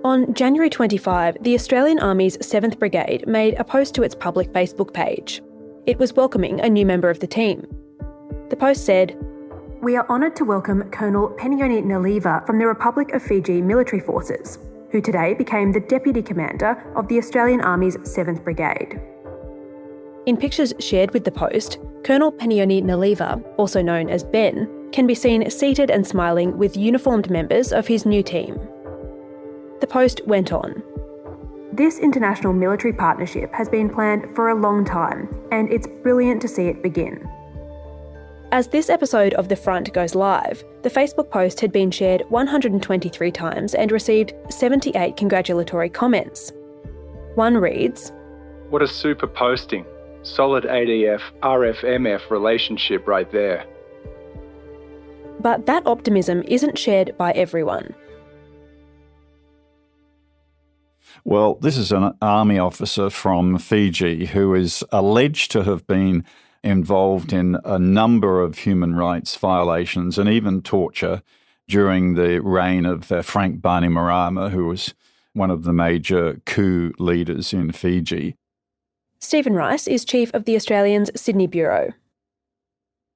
On January 25, the Australian Army's 7th Brigade made a post to its public Facebook page. It was welcoming a new member of the team. The post said, "We are honoured to welcome Colonel Penioni Ben Naliva from the Republic of Fiji Military Forces, who today became the Deputy Commander of the Australian Army's 7th Brigade." In pictures shared with the post, Colonel Penioni Ben Naliva, also known as Ben, can be seen seated and smiling with uniformed members of his new team. The post went on. "This international military partnership has been planned for a long time, and it's brilliant to see it begin." As this episode of The Front goes live, the Facebook post had been shared 123 times and received 78 congratulatory comments. One reads, "What a super posting. Solid ADF-RFMF relationship right there." But that optimism isn't shared by everyone. Well, this is an army officer from Fiji who is alleged to have been involved in a number of human rights violations and even torture during the reign of Frank Bainimarama, who was one of the major coup leaders in Fiji. Stephen Rice is chief of the Australian's Sydney Bureau.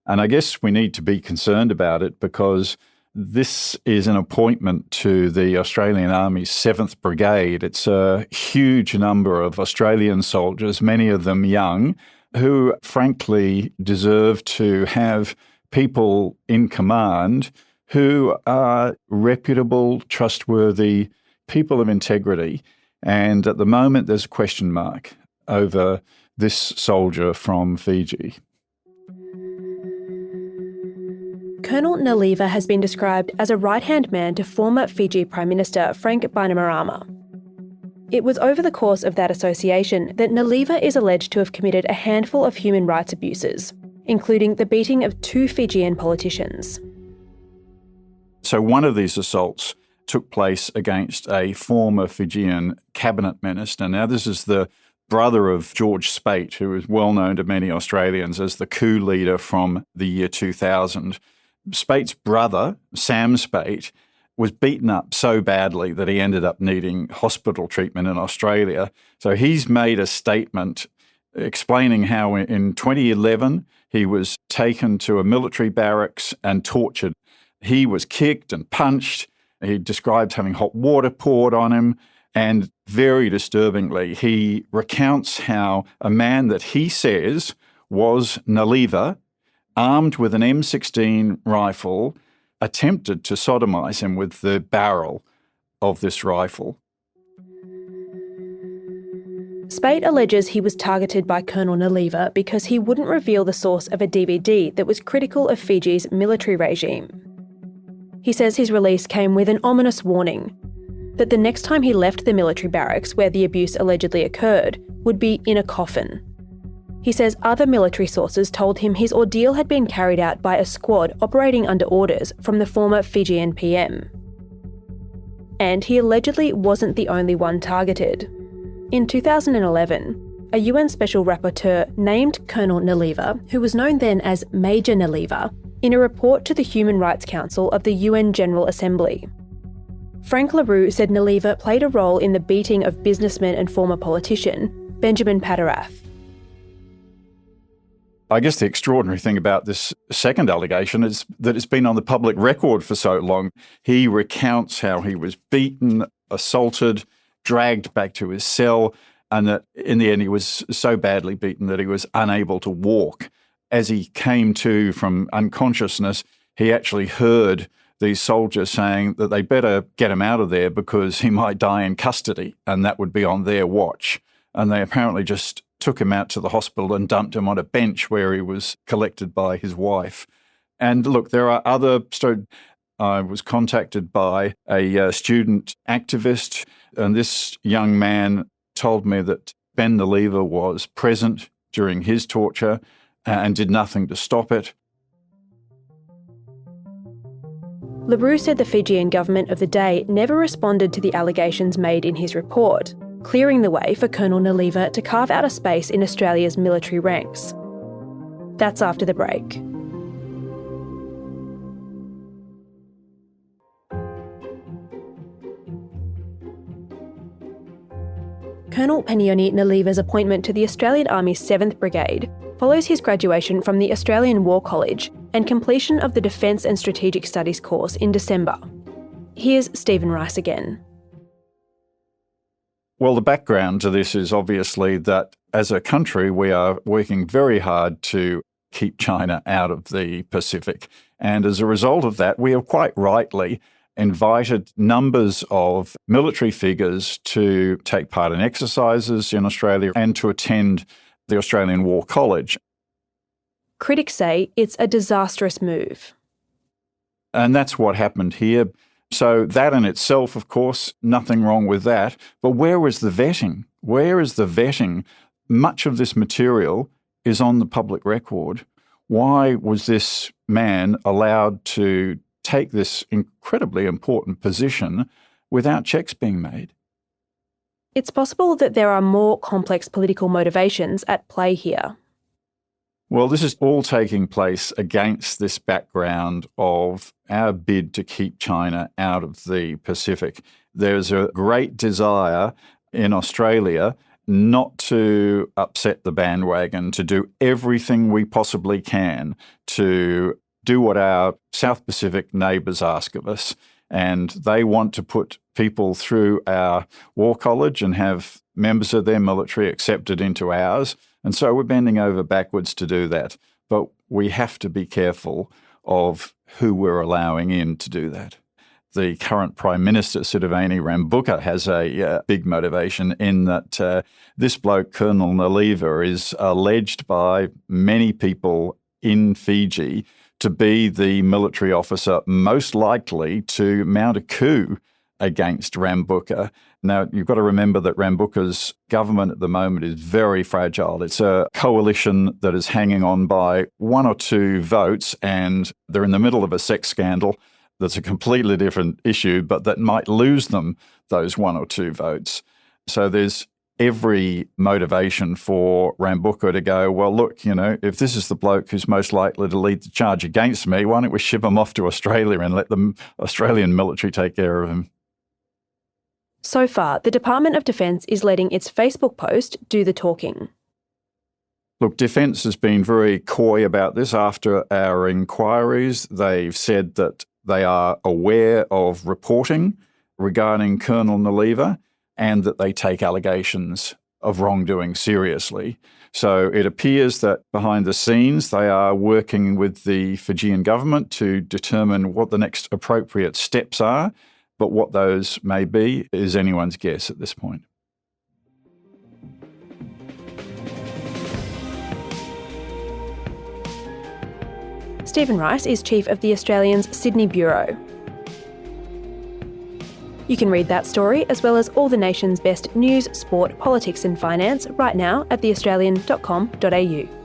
And I guess we need to be concerned about it because this is an appointment to the Australian Army's 7th Brigade. It's a huge number of Australian soldiers, many of them young, who frankly deserve to have people in command who are reputable, trustworthy, people of integrity. And at the moment, there's a question mark over this soldier from Fiji. Colonel Naliva has been described as a right-hand man to former Fiji Prime Minister Frank Bainimarama. It was over the course of that association that Naliva is alleged to have committed a handful of human rights abuses, including the beating of 2 Fijian politicians. So one of these assaults took place against a former Fijian cabinet minister. Now, this is the brother of George Speight, who is well known to many Australians as the coup leader from the year 2000. Speight's brother, Sam Speight, was beaten up so badly that he ended up needing hospital treatment in Australia. So he's made a statement explaining how in 2011 he was taken to a military barracks and tortured. He was kicked and punched. He described having hot water poured on him. And very disturbingly, he recounts how a man that he says was Naliva, armed with an M16 rifle, attempted to sodomise him with the barrel of this rifle. Speight alleges he was targeted by Colonel Naliva because he wouldn't reveal the source of a DVD that was critical of Fiji's military regime. He says his release came with an ominous warning that the next time he left the military barracks where the abuse allegedly occurred would be in a coffin. He says other military sources told him his ordeal had been carried out by a squad operating under orders from the former Fijian PM. And he allegedly wasn't the only one targeted. In 2011, a UN Special Rapporteur named Colonel Naliva, who was known then as Major Naliva, in a report to the Human Rights Council of the UN General Assembly. Frank LaRue said Naliva played a role in the beating of businessman and former politician Benjamin Padarath. I guess the extraordinary thing about this second allegation is that it's been on the public record for so long. He recounts how he was beaten, assaulted, dragged back to his cell, and that in the end he was so badly beaten that he was unable to walk. As he came to from unconsciousness, he actually heard these soldiers saying that they better get him out of there because he might die in custody, and that would be on their watch. And they apparently just took him out to the hospital and dumped him on a bench where he was collected by his wife. And look, there are other stories. I was contacted by a student activist, and this young man told me that Ben Naliva was present during his torture and did nothing to stop it. LaRue said the Fijian government of the day never responded to the allegations made in his report, clearing the way for Colonel Naliva to carve out a space in Australia's military ranks. That's after the break. Colonel Penioni Ben Naliva's appointment to the Australian Army's 7th Brigade follows his graduation from the Australian War College and completion of the Defence and Strategic Studies course in December. Here's Stephen Rice again. Well, the background to this is obviously that as a country, we are working very hard to keep China out of the Pacific. And as a result of that, we have quite rightly invited numbers of military figures to take part in exercises in Australia and to attend the Australian War College. Critics say it's a disastrous move. And that's what happened here. So that in itself, of course, nothing wrong with that. But where was the vetting? Where is the vetting? Much of this material is on the public record. Why was this man allowed to take this incredibly important position without checks being made? It's possible that there are more complex political motivations at play here. Well, this is all taking place against this background of our bid to keep China out of the Pacific. There's a great desire in Australia not to upset the bandwagon, to do everything we possibly can to do what our South Pacific neighbours ask of us. And they want to put people through our war college and have members of their military accepted into ours. And so we're bending over backwards to do that. But we have to be careful of who we're allowing in to do that. The current Prime Minister, Sitiveni Rabuka, has a big motivation in that this bloke, Colonel Naliva, is alleged by many people in Fiji to be the military officer most likely to mount a coup against Rabuka. Now, you've got to remember that Rabuka's government at the moment is very fragile. It's a coalition that is hanging on by 1 or 2 votes, and they're in the middle of a sex scandal that's a completely different issue, but that might lose them those 1 or 2 votes. So there's every motivation for Rabuka to go, well, look, if this is the bloke who's most likely to lead the charge against me, why don't we ship him off to Australia and let the Australian military take care of him? So far, the Department of Defence is letting its Facebook post do the talking. Look, Defence has been very coy about this after our inquiries. They've said that they are aware of reporting regarding Colonel Naliva and that they take allegations of wrongdoing seriously. So it appears that behind the scenes they are working with the Fijian government to determine what the next appropriate steps are, but what those may be is anyone's guess at this point. Stephen Rice is Chief of the Australian's Sydney Bureau. You can read that story, as well as all the nation's best news, sport, politics and finance right now at theaustralian.com.au.